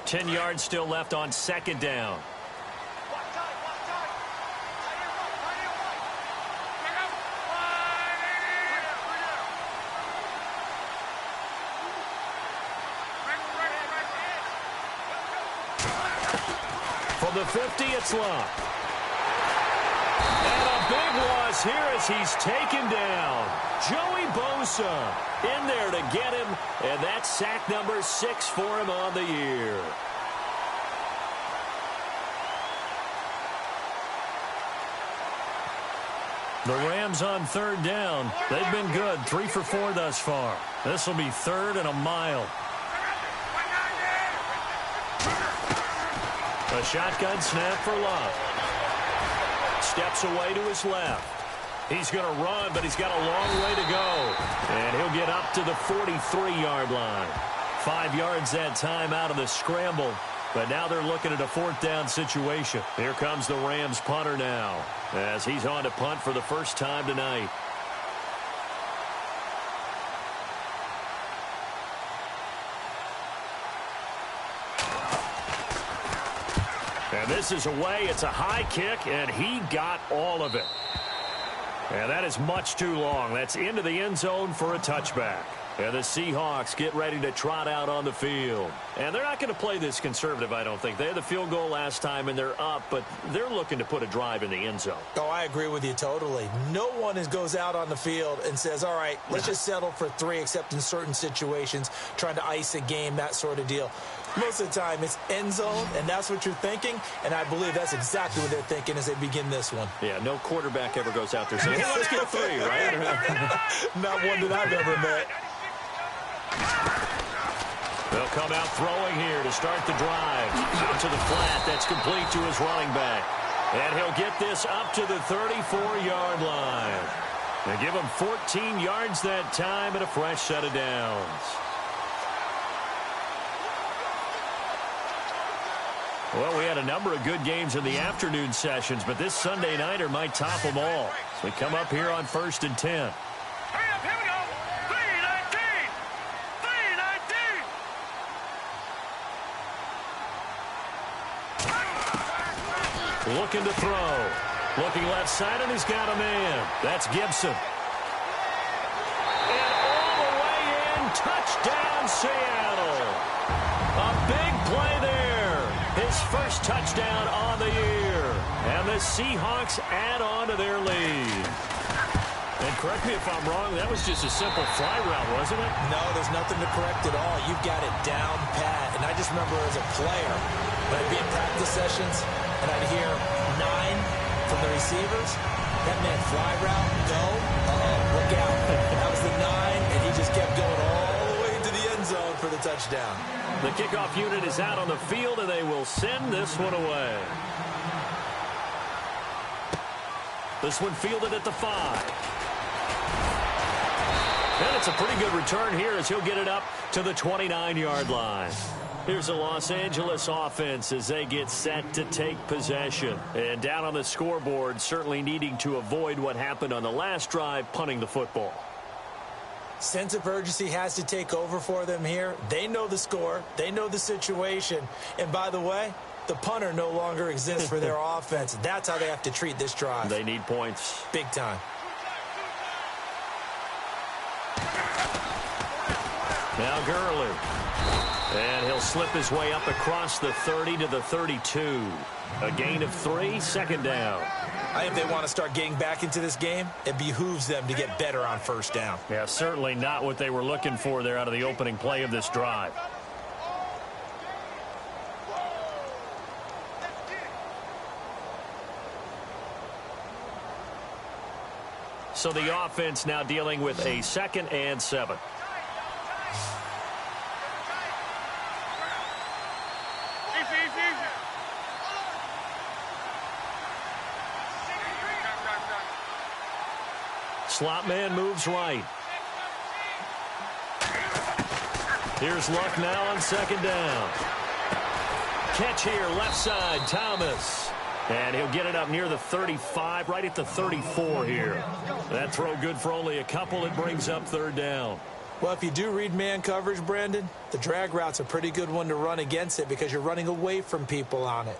Ten yards still left on second down. From the 50, it's Love. And a big loss here as he's taken down. Joey Bosa in there to get him, and that's sack number 6 for him on the year. The Rams on third down. They've been good, 3 for 4 thus far. This will be third and a mile. A shotgun snap for Love. Steps away to his left. He's going to run, but he's got a long way to go. And he'll get up to the 43-yard line. 5 yards that time out of the scramble. But now they're looking at a fourth down situation. Here comes the Rams punter now, as he's on to punt for the first time tonight. And this is away. It's a high kick, and he got all of it. And that is much too long. That's into the end zone for a touchback. And the Seahawks get ready to trot out on the field. And they're not going to play this conservative, I don't think. They had the field goal last time, and they're up, but they're looking to put a drive in the end zone. Oh, I agree with you totally. No one goes out on the field and says, all right, let's just settle for 3, except in certain situations, trying to ice a game, that sort of deal. Most of the time, it's end zone, and that's what you're thinking, and I believe that's exactly what they're thinking as they begin this one. Yeah, no quarterback ever goes out there saying, hey, let's get 3, right? Not one that I've ever met. They'll come out throwing here to start the drive. Out to the flat. That's complete to his running back. And he'll get this up to the 34-yard line. They give him 14 yards that time and a fresh set of downs. Well, we had a number of good games in the afternoon sessions, but this Sunday nighter might top them all. So we come up here on 1st and 10. Hurry up, here we go. 3-19. 3-19. Looking to throw. Looking left side, and he's got a man. That's Gibson. And all the way in, touchdown Seattle. A big play there. His first touchdown on the year. And the Seahawks add on to their lead. And correct me if I'm wrong, that was just a simple fly route, wasn't it? No, there's nothing to correct at all. You've got it down pat. And I just remember as a player, when I'd be in practice sessions, and I'd hear 9 from the receivers. That meant fly route, go, look out. That was the 9, and he just kept going all the way into the end zone for the touchdown. The kickoff unit is out on the field, and they will send this one away. This one fielded at the 5. And it's a pretty good return here as he'll get it up to the 29-yard line. Here's the Los Angeles offense as they get set to take possession. And down on the scoreboard, certainly needing to avoid what happened on the last drive, punting the football. Sense of urgency has to take over for them here. They know the score. They know the situation. And by the way, the punter no longer exists for their offense. That's how they have to treat this drive. They need points. Big time. Now Gurley. And he'll slip his way up across the 30 to the 32. A gain of 3, second down. I think they want to start getting back into this game. It behooves them to get better on first down. Yeah, certainly not what they were looking for there out of the opening play of this drive. So the offense now dealing with a 2nd and 7. slot man moves right. Here's Luck now on second down. Catch here, left side, Thomas. And he'll get it up near the 35, right at the 34 here. That throw good for only a couple. It brings up third down. Well, if you do read man coverage, Brandon, the drag route's a pretty good one to run against it because you're running away from people on it.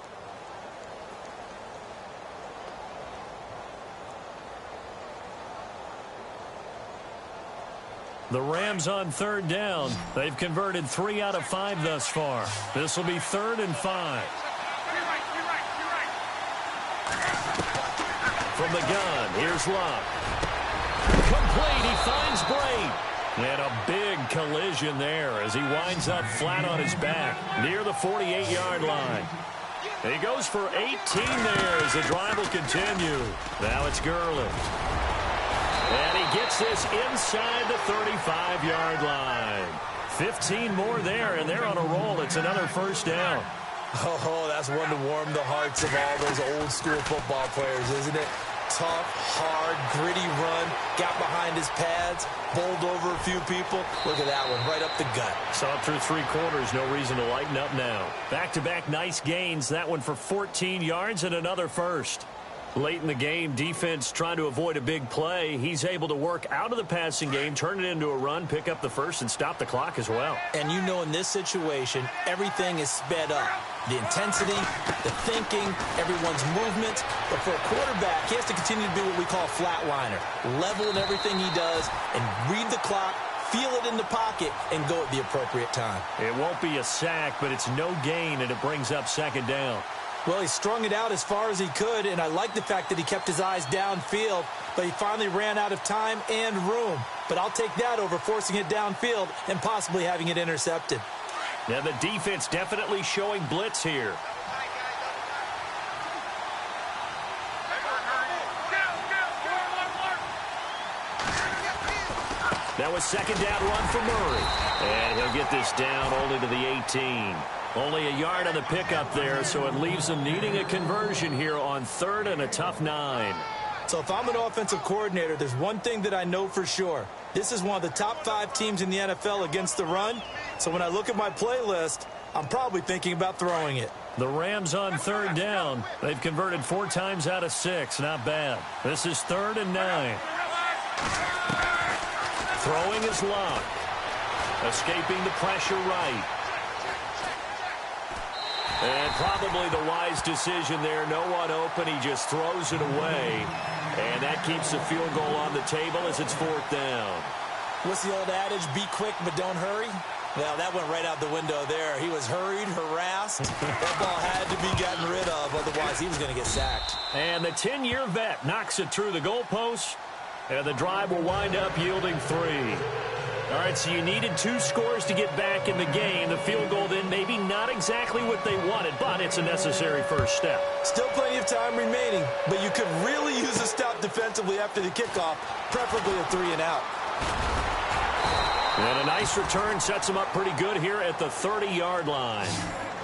The Rams on third down. They've converted 3 out of 5 thus far. This will be 3rd and 5. From the gun, here's Luck. Complete, he finds Bray. And a big collision there as he winds up flat on his back near the 48-yard line. He goes for 18 there as the drive will continue. Now it's Gurley. And he gets this inside the 35-yard line. 15 more there, and they're on a roll. It's another first down. Oh, that's one to warm the hearts of all those old-school football players, isn't it? Tough, hard, gritty run, got behind his pads, bowled over a few people. Look at that one, right up the gut. Saw it through 3 quarters, no reason to lighten up now. Back-to-back nice gains, that one for 14 yards and another first. Late in the game, defense trying to avoid a big play. He's able to work out of the passing game, turn it into a run, pick up the first, and stop the clock as well. And you know in this situation, everything is sped up. The intensity, the thinking, everyone's movement. But for a quarterback, he has to continue to be what we call a flatliner. Level in everything he does and read the clock, feel it in the pocket, and go at the appropriate time. It won't be a sack, but it's no gain, and it brings up second down. Well, he strung it out as far as he could, and I like the fact that he kept his eyes downfield, but he finally ran out of time and room. But I'll take that over forcing it downfield and possibly having it intercepted. Now the defense definitely showing blitz here. That was second down run for Murray. And he'll get this down only to the 18. Only a yard on the pickup there, so it leaves them needing a conversion here on 3rd and a tough 9. So if I'm an offensive coordinator, there's one thing that I know for sure. This is one of the top 5 teams in the NFL against the run. So when I look at my playlist, I'm probably thinking about throwing it. The Rams on 3rd down. They've converted 4 times out of 6. Not bad. This is 3rd and 9. Throwing is Luck. Escaping the pressure right. And probably the wise decision there. No one open. He just throws it away. And that keeps the field goal on the table as it's 4th down. What's the old adage? Be quick, but don't hurry. Well, that went right out the window there. He was hurried, harassed. That ball had to be gotten rid of. Otherwise, he was going to get sacked. And the 10-year vet knocks it through the goalpost. And the drive will wind up yielding 3. All right, so you needed 2 scores to get back in the game. The field goal then maybe not exactly what they wanted, but it's a necessary first step. Still plenty of time remaining, but you could really use a stop defensively after the kickoff, preferably a 3 and out. And a nice return sets them up pretty good here at the 30-yard line.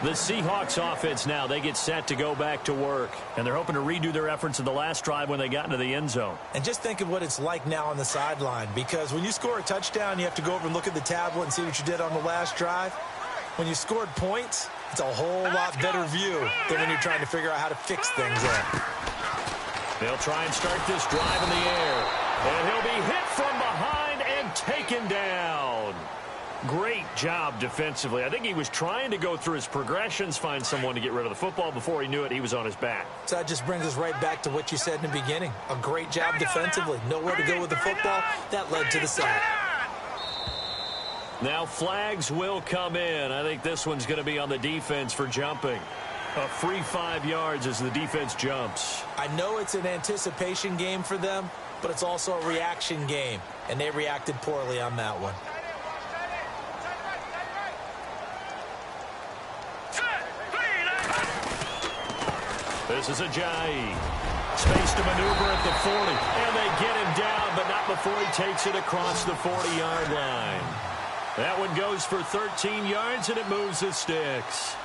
The Seahawks offense now, they get set to go back to work. And they're hoping to redo their efforts in the last drive when they got into the end zone. And just think of what it's like now on the sideline. Because when you score a touchdown, you have to go over and look at the tablet and see what you did on the last drive. When you scored points, it's a whole lot better view than when you're trying to figure out how to fix things up. They'll try and start this drive in the air. And he'll be hit from behind and taken down. Great job defensively. I think he was trying to go through his progressions, find someone to get rid of the football. Before he knew it, he was on his back. So that just brings us right back to what you said in the beginning. A great job defensively. Nowhere to go with the football. That led to the sack. Now flags will come in. I think this one's going to be on the defense for jumping. A free 5 yards as the defense jumps. I know it's an anticipation game for them, but it's also a reaction game. And they reacted poorly on that one. This is Ajayi. Space to maneuver at the 40. And they get him down, but not before he takes it across the 40-yard line. That one goes for 13 yards, and it moves the sticks.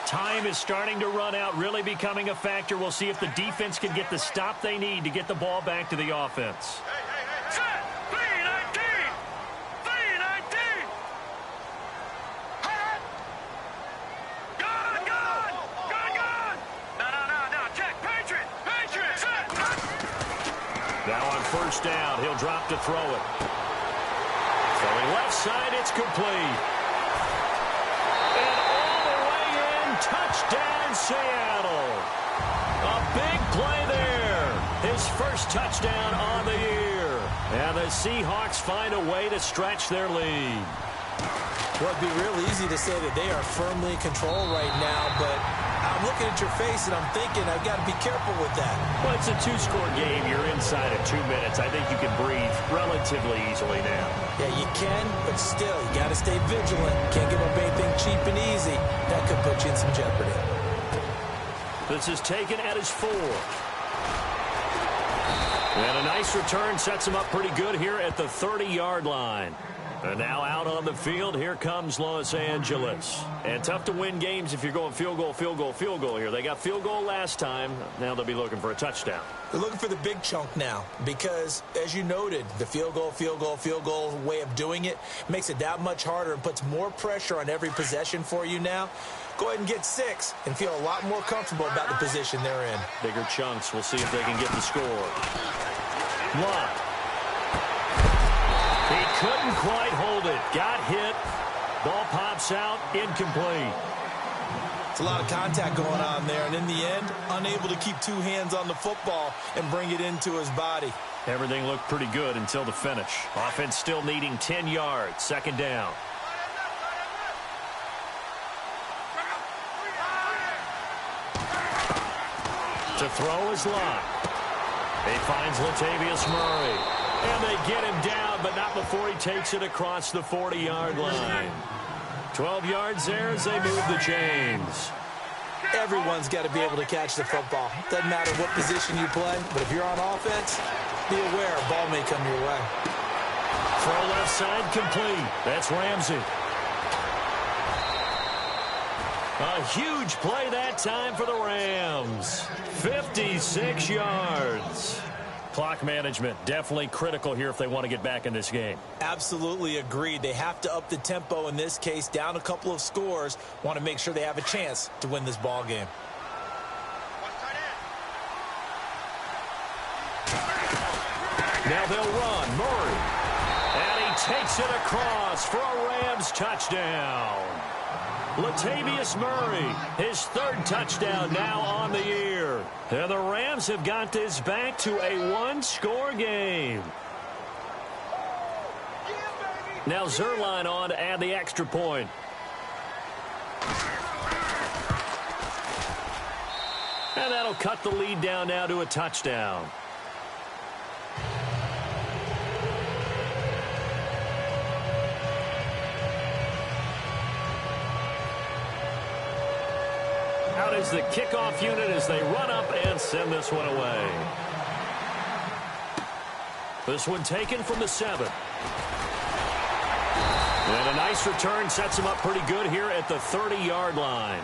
Time is starting to run out, really becoming a factor. We'll see if the defense can get the stop they need to get the ball back to the offense. Set. 319. 319. Gone. No. Check. Patriot. Set. Now on first down, he'll drop to throw it. Throwing left side, it's complete. And all the way in, touchdown Seattle. A big play there. His first touchdown on the year. And the Seahawks find a way to stretch their lead. Well, it'd be real easy to say that they are firmly in control right now, but I'm looking at your face and I'm thinking I've got to be careful with that. Well, it's a two-score game. You're inside of 2 minutes. I think you can breathe relatively easily now. Yeah, you can, but still, you got to stay vigilant. Can't give up anything cheap and easy. That could put you in some jeopardy. This is taken at his 4. And a nice return sets him up pretty good here at the 30-yard line. And now out on the field, here comes Los Angeles. And tough to win games if you're going field goal here. They got field goal last time. Now they'll be looking for a touchdown. They're looking for the big chunk now because, as you noted, the field goal way of doing it makes it that much harder and puts more pressure on every possession for you now. Go ahead and get 6 and feel a lot more comfortable about the position they're in. Bigger chunks. We'll see if they can get the score. Love. He couldn't quite hold it. Got hit. Ball pops out. Incomplete. It's a lot of contact going on there, and in the end, unable to keep 2 hands on the football and bring it into his body. Everything looked pretty good until the finish. Offense still needing 10 yards. Second down. To throw is Lott. He finds Latavius Murray. And they get him down, but not before he takes it across the 40-yard line. 12 yards there as they move the chains. Everyone's got to be able to catch the football. Doesn't matter what position you play, but if you're on offense, be aware a ball may come your way. Throw left side complete. That's Ramsey. A huge play that time for the Rams. 56 yards. Clock management definitely critical here if they want to get back in this game. Absolutely agreed. They have to up the tempo in this case, down a couple of scores. Want to make sure they have a chance to win this ball game. Now they'll run. Murray. And he takes it across for a Rams touchdown. Latavius Murray, his 3rd touchdown now on the year. And the Rams have got this back to a 1-score game. Now Zerline on to add the extra point. And that'll cut the lead down now to a touchdown. Out is the kickoff unit as they run up and send this one away. This one taken from the 7. And a nice return sets him up pretty good here at the 30-yard line.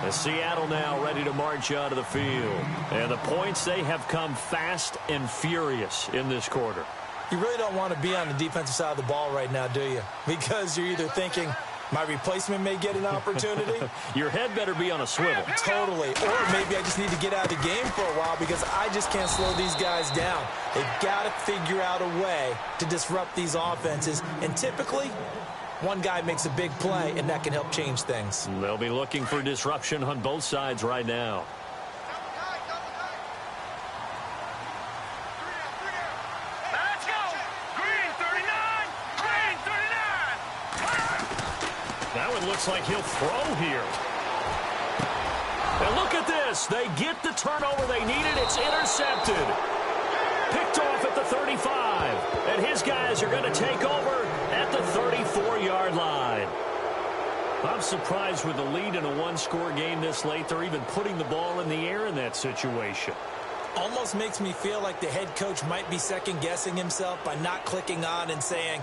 As Seattle now ready to march out of the field. And the points, they have come fast and furious in this quarter. You really don't want to be on the defensive side of the ball right now, do you? Because you're either thinking, my replacement may get an opportunity. Your head better be on a swivel. Totally. Or maybe I just need to get out of the game for a while because I just can't slow these guys down. They've got to figure out a way to disrupt these offenses. And typically, one guy makes a big play, and that can help change things. They'll be looking for disruption on both sides right now. Let's go. Green 39. Green 39. Now it looks like he'll throw here. And look at this. They get the turnover they needed. It's intercepted. Picked off at the 35. And his guys are going to take over at the 34-yard line. I'm surprised with the lead in a 1-score game this late. They're even putting the ball in the air in that situation. Almost makes me feel like the head coach might be second-guessing himself by not clicking on and saying,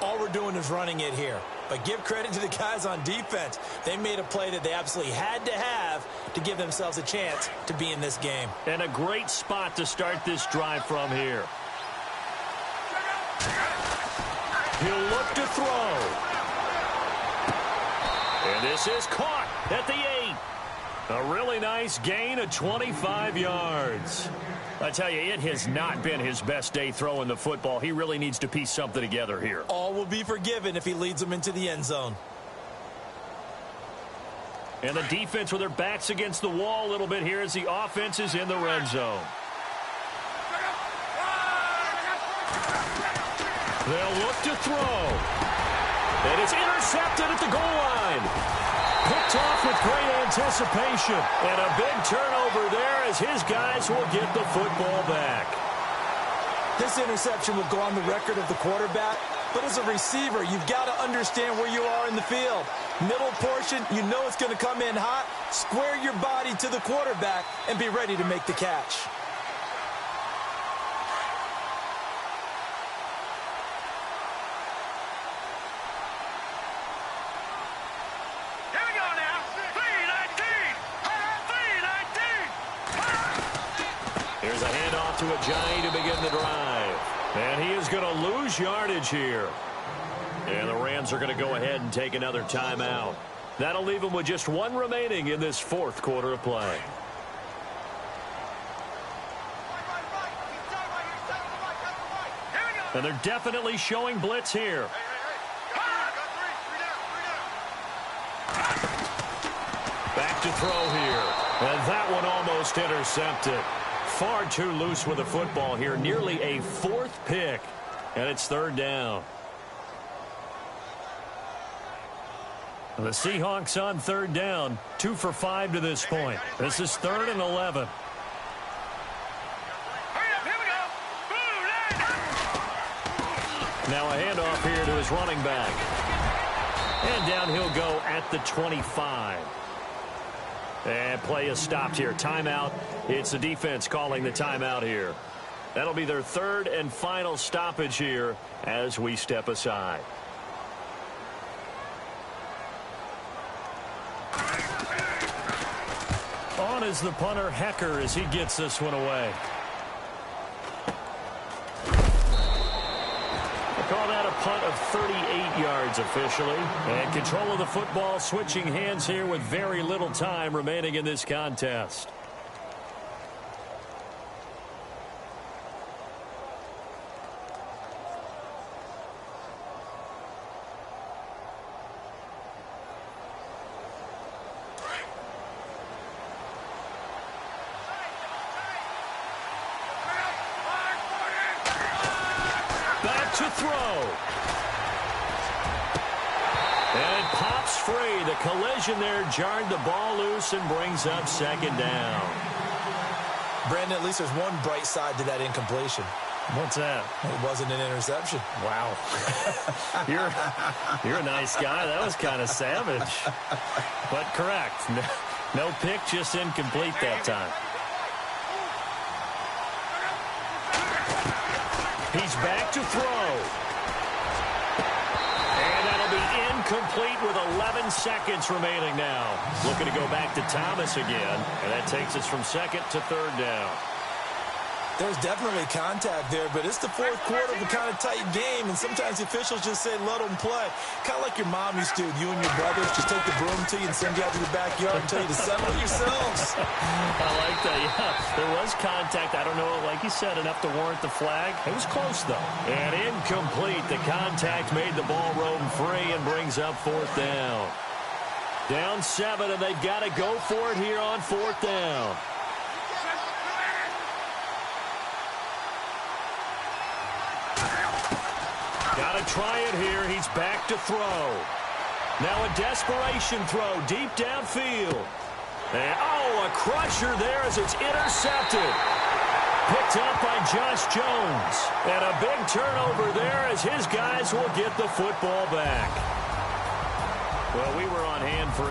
all we're doing is running it here. But give credit to the guys on defense. They made a play that they absolutely had to have to give themselves a chance to be in this game. And a great spot to start this drive from here. He'll look to throw. And this is caught at the 8. A really nice gain of 25 yards. I tell you, it has not been his best day throwing the football. He really needs to piece something together here. All will be forgiven if he leads them into the end zone. And the defense with their backs against the wall a little bit here as the offense is in the red zone. They'll look to throw. And it's intercepted at the goal line. Picked off with great anticipation. And a big turnover there as his guys will get the football back. This interception will go on the record of the quarterback. But as a receiver, you've got to understand where you are in the field. Middle portion, you know it's going to come in hot. Square your body to the quarterback and be ready to make the catch. Here's a handoff to Ajayi to begin the drive. And he is going to lose yardage here. And the Rams are going to go ahead and take another timeout. That'll leave them with just one remaining in this fourth quarter of play. And they're definitely showing blitz here. Back to throw here. And that one almost intercepted. Far too loose with the football here. Nearly a fourth pick. And it's third down. The Seahawks on third down. 2 for 5 to this point. This is 3rd and 11. Now a handoff here to his running back. And down he'll go at the 25. And play is stopped here. Timeout. It's the defense calling the timeout here. That'll be their third and final stoppage here as we step aside. On is the punter, Hecker, as he gets this one away. Call that a punt of 38 yards officially. And control of the football switching hands here with very little time remaining in this contest. To throw. And it pops free. The collision there jarred the ball loose and brings up second down. Brandon, at least there's one bright side to that incompletion. What's that? It wasn't an interception. Wow. You're a nice guy. That was kind of savage. But correct. No pick, just incomplete that time. He's back to throw. And that'll be incomplete with 11 seconds remaining now. Looking to go back to Thomas again. And that takes us from second to third down. There's definitely contact there, but it's the fourth quarter of a kind of tight game, and sometimes the officials just say, let them play. Kind of like your mom used to. You and your brothers just take the broom to you and send you out to the backyard and tell you to settle it yourselves. I like that, yeah. There was contact. I don't know, like you said, enough to warrant the flag. It was close, though. And incomplete. The contact made the ball roam free and brings up fourth down. Down 7, and they've got to go for it here on fourth down. Got to try it here. He's back to throw. Now a desperation throw deep downfield. And, oh, a crusher there as it's intercepted. Picked up by Josh Jones. And a big turnover there as his guys will get the football back. Well, we were on hand for